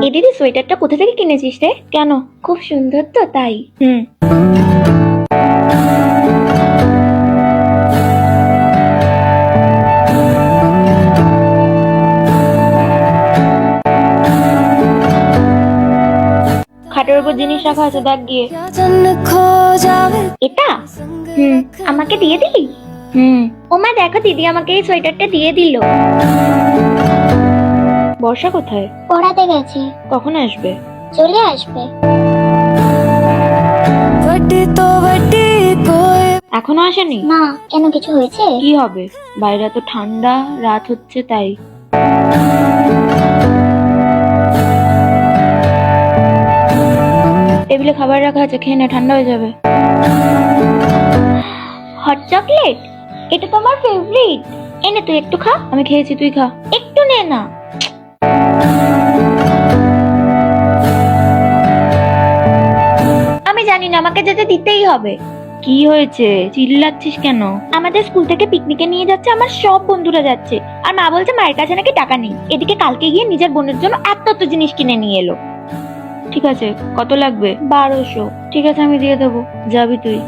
এই দিদি সোয়েটারটা কোথা থেকে কিনেছিস রে? কেন, খুব সুন্দর তো তাই। খাটের উপর জিনিস রাখা আছে, দেখ গিয়ে। এটা আমাকে দিয়ে দিলি? ওমা দেখো, দিদি আমাকে এই সোয়েটারটা দিয়ে দিল। বর্ষা কোথায়? পড়াতে গেছে। কখন আসবে? চলে আসবে। এখনো আসেনি? না, কেন কিছু হয়েছে? কি হবে, বাইরে তো ঠান্ডা, রাত হচ্ছে তাই। টেবিলে খাবার রাখা আছে, খেয়ে নে, ঠান্ডা হয়ে যাবে। হট চকলেট, এটা তো আমার ফেভারিট। এনে তুই একটু খা। আমি খেয়েছি, তুই খা। একটু নে না। আমি জানি না, আমাকে যেতে দিতেই হবে। কি হয়েছে, চিল্লাচ্ছিস কেন? আমাদের স্কুল থেকে পিকনিকে নিয়ে যাচ্ছে, আমার সব বন্ধুরা যাচ্ছে, আর মা বলছে মায়ের কাছে নাকি টাকা নেই। এদিকে কালকে গিয়ে নিজের বোনের জন্য এত জিনিস কিনে নিয়ে এলো। ঠিক আছে, কত লাগবে? 1200। ঠিক আছে, আমি দিয়ে দেবো, যাবি তুই?